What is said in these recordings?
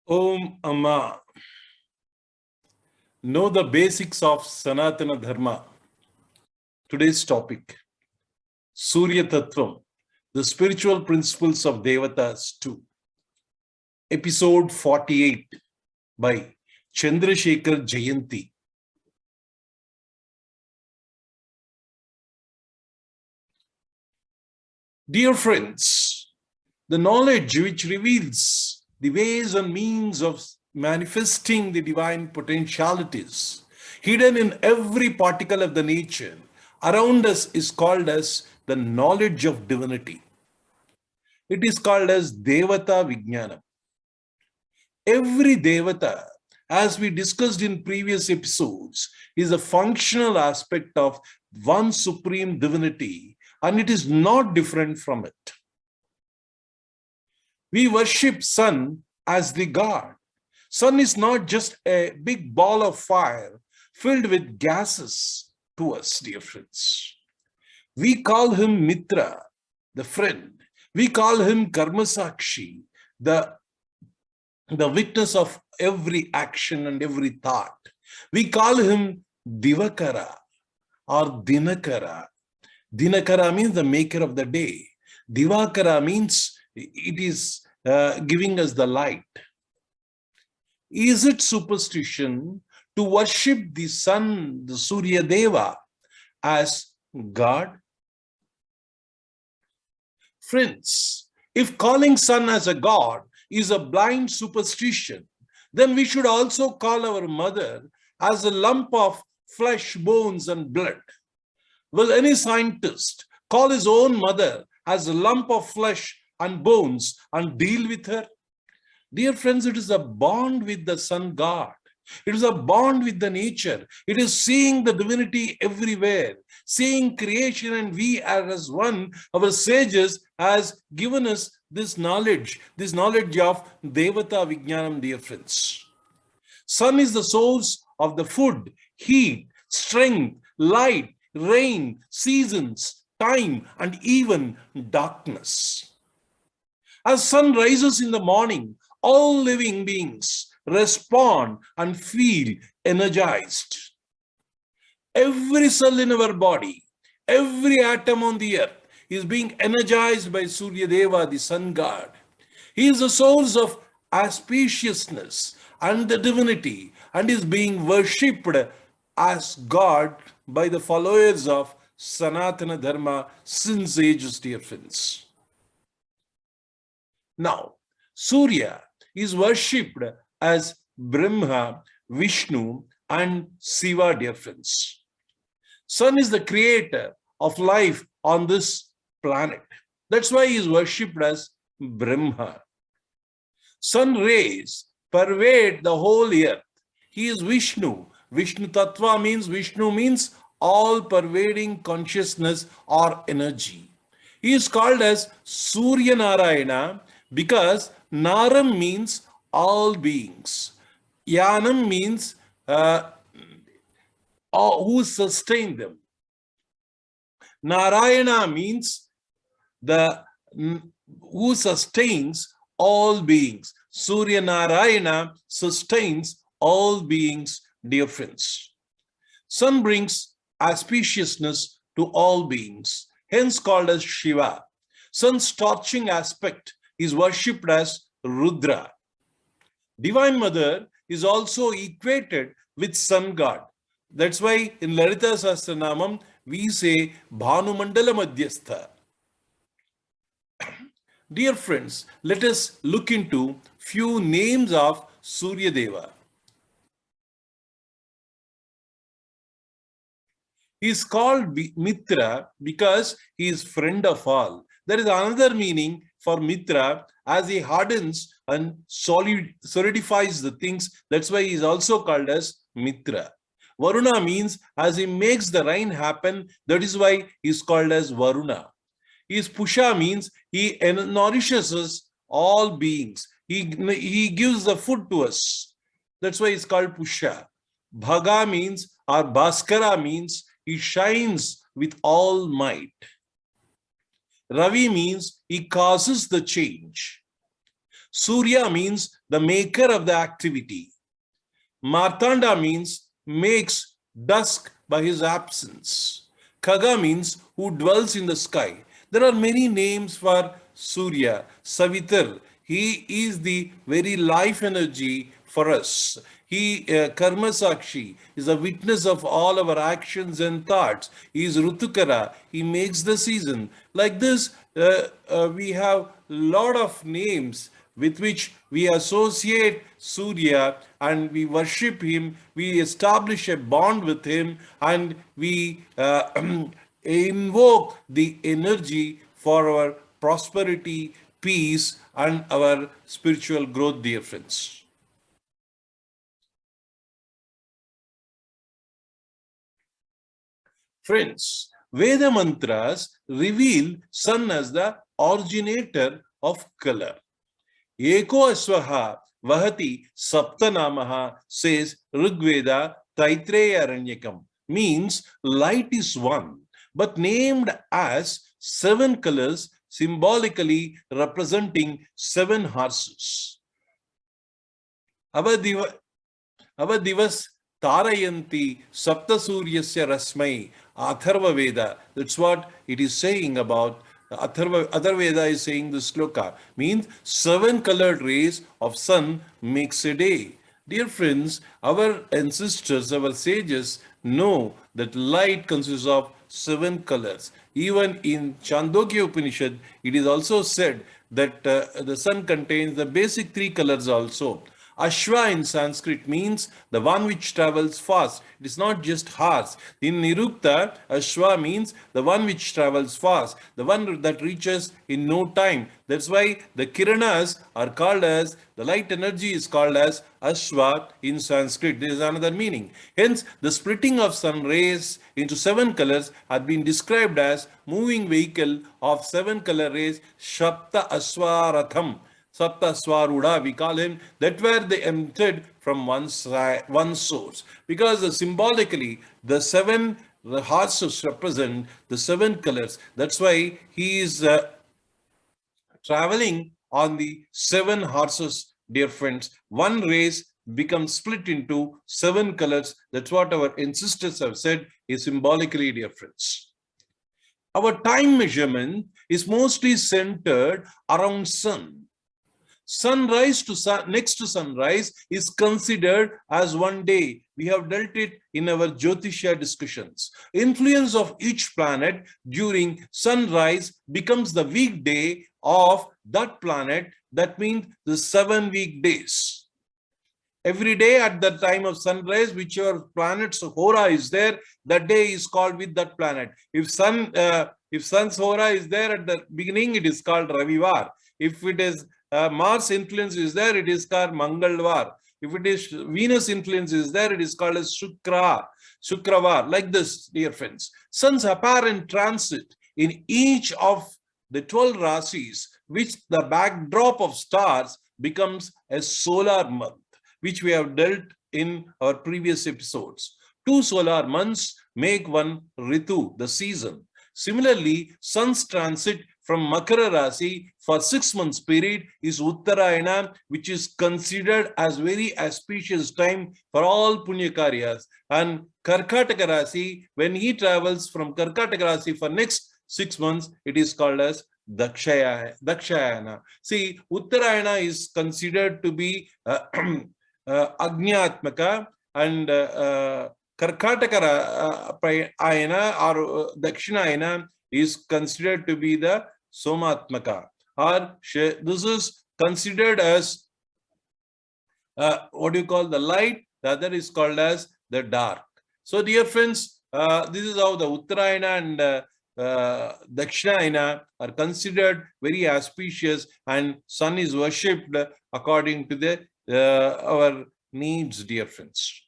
Om Amma. Know the basics of Sanatana Dharma. Today's topic, Surya Tattvam, the spiritual principles of Devatas 2. Episode 48 by Chandrasekhar Jayanti. Dear friends, the knowledge which reveals the ways and means of manifesting the divine potentialities hidden in every particle of the nature around us is called as the knowledge of divinity. It is called as Devata Vijnanam. Every Devata, as we discussed in previous episodes, is a functional aspect of one supreme divinity, and it is not different from it. We worship Sun as the God. Sun is not just a big ball of fire filled with gases to us, dear friends. We call him Mitra, the friend. We call him Karmasakshi, the witness of every action and every thought. We call him Divakara or Dinakara. Dinakara means the maker of the day. Divakara means it is giving us the light. Is it superstition to worship the sun, the Surya Deva, as God? Friends, if calling sun as a god is a blind superstition, then we should also call our mother as a lump of flesh, bones, and blood. Will any scientist call his own mother as a lump of flesh and bones and deal with her? Dear friends, it is a bond with the sun god. It is a bond with the nature. It is seeing the divinity everywhere, seeing creation, and we as one, our sages has given us this knowledge of Devata Vijnanam, dear friends. Sun is the source of the food, heat, strength, light, rain, seasons, time, and even darkness. As sun rises in the morning, all living beings respond and feel energized. Every cell in our body, every atom on the earth is being energized by Surya Deva, the sun god. He is the source of auspiciousness and the divinity and is being worshipped as God by the followers of Sanatana Dharma since ages, dear friends. Now, Surya is worshipped as Brahma, Vishnu, and Shiva, dear friends. Sun is the creator of life on this planet. That's why he is worshipped as Brahma. Sun rays pervade the whole earth. He is Vishnu. Vishnu Tattva means Vishnu means all-pervading consciousness or energy. He is called as Surya Narayana because Naram means all beings. Yanam means who sustain them. Narayana means who sustains all beings. Surya Narayana sustains all beings, dear friends. Sun brings auspiciousness to all beings, hence called as Shiva. Sun's torching aspect is worshipped as Rudra. Divine Mother is also equated with Sun God. That's why in Lalita Sahasranamam we say Bhanu Mandala Madhyastha. Dear friends, let us look into few names of Surya Deva. He is called Mitra because he is friend of all. There is another meaning for Mitra as he hardens and solidifies the things. That's why he is also called as Mitra. Varuna means as he makes the rain happen. That is why he is called as Varuna. His Pusha means he nourishes us, all beings. He gives the food to us. That's why it's called Pusha. Bhaga means, or Bhaskara means, he shines with all might. Ravi means he causes the change. Surya means the maker of the activity. Martanda means makes dusk by his absence. Khaga means who dwells in the sky. There are many names for Surya. Savitar, he is the very life energy for us. He, Karma Sakshi, is a witness of all our actions and thoughts. He is Rutukara, he makes the season. Like this, we have lot of names with which we associate Surya and we worship him, we establish a bond with him, and we invoke the energy for our prosperity, peace, and our spiritual growth, dear friends. Friends, Veda mantras reveal sun as the originator of color. Eko aswaha vahati saptanamaha, says Rigveda Taitreya Aranyakam, means light is one, but named as seven colors, symbolically representing seven horses. Avadivas Tarayanti Saptasuryasya Rasmai Atharva Veda. That's what it is saying about Other Veda is saying the sloka means seven colored rays of sun makes a day. Dear friends, our ancestors, our sages know that light consists of seven colors. Even in Chandogya Upanishad, it is also said that the sun contains the basic three colors also. Ashwa in Sanskrit means the one which travels fast. It is not just horse. In Nirukta, Ashwa means the one which travels fast, the one that reaches in no time. That's why the Kiranas are called as, the light energy is called as Ashwa in Sanskrit. There is another meaning. Hence, the splitting of sun rays into seven colors had been described as moving vehicle of seven color rays, Shapta Aswaratham. Sapta Swaruda, we call him, that where they entered from one source. Because symbolically, the horses represent the seven colors. That's why he is traveling on the seven horses, dear friends. One race becomes split into seven colors. That's what our ancestors have said is symbolically, dear friends. Our time measurement is mostly centered around sun. Sunrise to next to sunrise is considered as one day. We have dealt it in our Jyotisha discussions. Influence of each planet during sunrise becomes the weekday of that planet. That means the 7 weekdays. Every day at the time of sunrise, whichever planet's hora is there, that day is called with that planet. If sun's hora is there at the beginning, it is called Ravivar. If it is Mars influence is there, it is called Mangalvar. If it is Venus influence is there, it is called as Shukravar. Like this, dear friends. Sun's apparent transit in each of the 12 rasis, which the backdrop of stars becomes a solar month, which we have dealt in our previous episodes. 2 solar months make one Ritu, the season. Similarly, sun's transit from Makara Rasi for 6 months period is Uttarayana, which is considered as very auspicious time for all Punyakaryas. And Karkataka Rasi, when he travels from Karkataka Rasi for next 6 months, it is called as Dakshayana. See, Uttarayana is considered to be Agnyatmaka, and Karkataka Ayana or Dakshinayana is considered to be the Somatmaka, or this is considered as what do you call the light, the other is called as the dark. So dear friends, this is how the Uttarayana and Dakshinayana are considered very auspicious, and sun is worshipped according to the our needs, dear friends.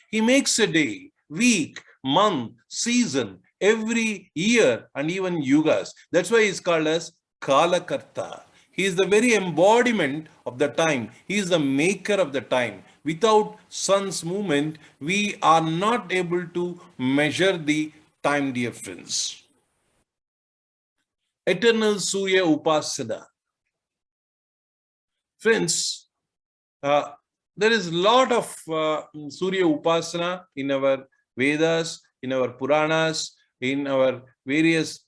He makes a day, week, month, season, every year, and even yugas. That's why he's called as Kalakarta. He is the very embodiment of the time. He is the maker of the time. Without sun's movement, we are not able to measure the time, dear friends. Eternal Surya Upasana. Friends, there is a lot of Surya Upasana in our Vedas, in our Puranas, in our various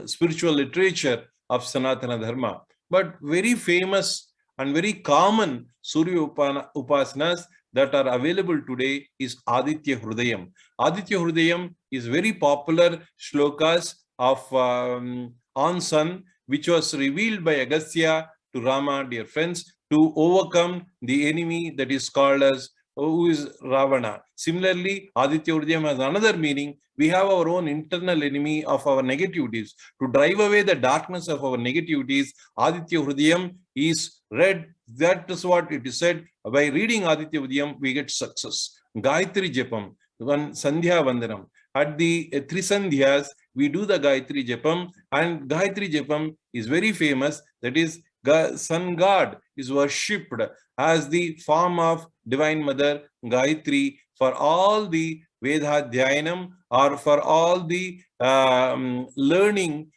spiritual literature of Sanatana Dharma. But very famous and very common Surya Upasanas that are available today is Aditya Hrudayam. Aditya Hrudayam is very popular shlokas of on sun, which was revealed by Agastya to Rama, dear friends, to overcome the enemy that is called as, who is Ravana. Similarly, Aditya Hrudayam has another meaning. We have our own internal enemy of our negativities. To drive away the darkness of our negativities, Aditya Hrudayam is read. That is what it is said. By reading Aditya Hrudayam, we get success. Gayatri Japam, one Sandhya Vandanam. At the three Sandhyas, we do the Gayatri Japam, and Gayatri Japam is very famous. That is, sun god is worshipped as the form of Divine Mother Gayatri for all the Vedadhyayanam, or for all the learning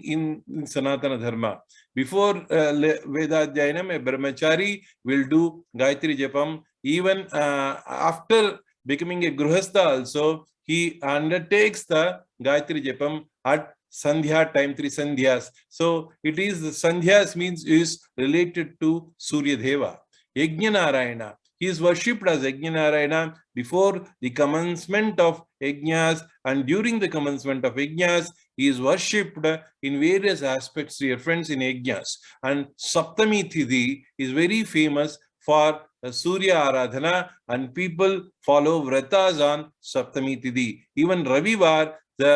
in Sanatana Dharma. Before Vedadhyayanam, a brahmachari will do Gayatri Japam. Even after becoming a Gruhastha also, he undertakes the Gayatri Japam at Sandhya time, three Sandhyas. So it is, the Sandhyas means is related to Surya Deva. Yajna Narayana, he is worshipped as Yajna Narayana before the commencement of Yajnas, and during the commencement of Yajnas, he is worshipped in various aspects, dear friends, in Yajnas. And Saptami Thidi is very famous for Surya Aradhana, and people follow vratas on Saptami Thidi. Even Ravivar, it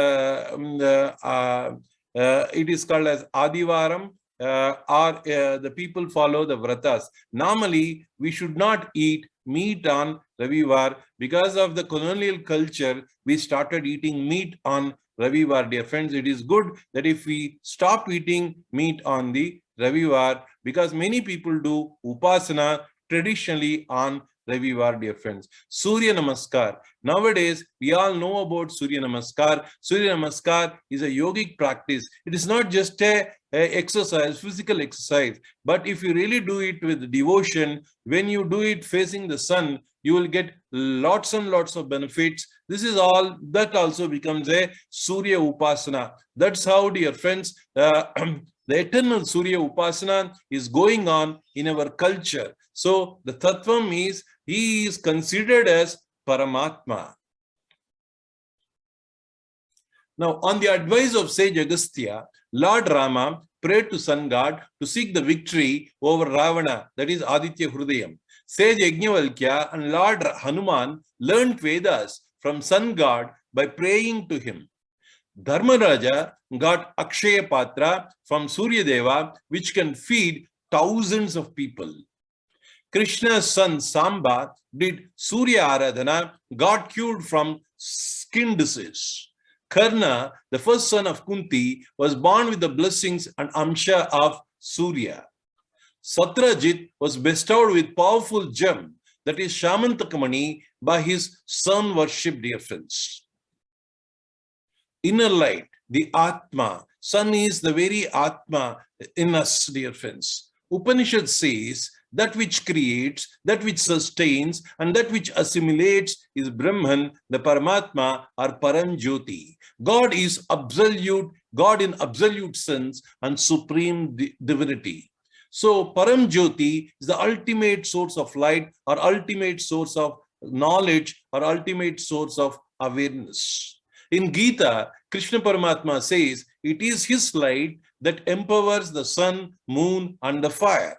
is called as Adivaram, or the people follow the vratas. Normally, we should not eat meat on Ravivar. Because of the colonial culture, we started eating meat on Ravivar. Dear friends, it is good that if we stop eating meat on the Ravivar, because many people do Upasana traditionally on Ravivar, dear friends. Surya Namaskar. Nowadays, we all know about Surya Namaskar. Surya Namaskar is a yogic practice. It is not just a exercise, physical exercise, but if you really do it with devotion, when you do it facing the sun, you will get lots and lots of benefits. This is all, that also becomes a Surya Upasana. That's how, dear friends, the eternal Surya Upasana is going on in our culture. So the Tattvam is, he is considered as Paramatma. Now, on the advice of sage Agastya, Lord Rama prayed to sun god to seek the victory over Ravana, that is Aditya Hrudayam. Sage Yajnavalkya and Lord Hanuman learned Vedas from sun god by praying to him. Dharmaraja got Akshaya Patra from Surya Deva, which can feed thousands of people. Krishna's son Samba did Surya Aradhana, got cured from skin disease. Karna, the first son of Kunti, was born with the blessings and amsha of Surya. Satrajit was bestowed with powerful gem, that is Shamantakamani, by his sun worship, dear friends. Inner light, the Atma. Sun is the very Atma in us, dear friends. Upanishad says, that which creates, that which sustains, and that which assimilates is Brahman, the Paramatma, or Paranjyoti. God is absolute, God in absolute sense, and supreme divinity. So Paranjyoti is the ultimate source of light, or ultimate source of knowledge, or ultimate source of awareness. In Gita, Krishna Paramatma says, it is his light that empowers the sun, moon, and the fire.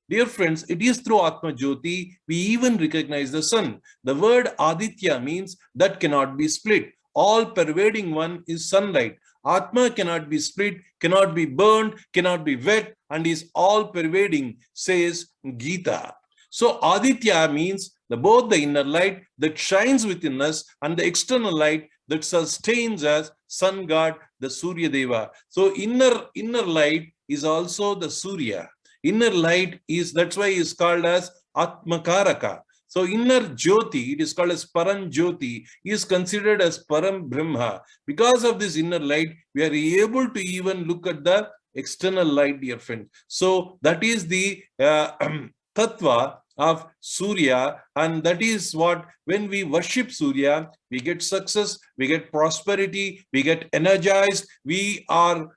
Dear friends, it is through Atma Jyoti we even recognize the sun. The word Aditya means that cannot be split. All pervading one is sunlight. Atma cannot be split, cannot be burned, cannot be wet, and is all pervading, says Gita. So Aditya means both the inner light that shines within us and the external light that sustains us, sun god, the Surya Deva. So inner light is also the Surya. Inner light is, that's why is called as Atmakaraka. So inner Jyoti, it is called as Paranjyoti, is considered as Param Brahma. Because of this inner light, we are able to even look at the external light, dear friend. So that is the tattva of Surya, and that is what, when we worship Surya, we get success, we get prosperity, we get energized, we are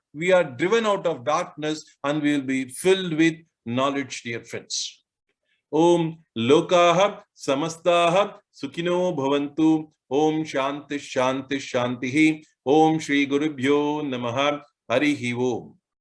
driven out of darkness, and we will be filled with knowledge, dear friends. Om Lokaha Samastaha Sukhino Bhavantu. Om Shanti Shanti Shantihi. Om Shri Gurubhyo Namaha. Harihi Om.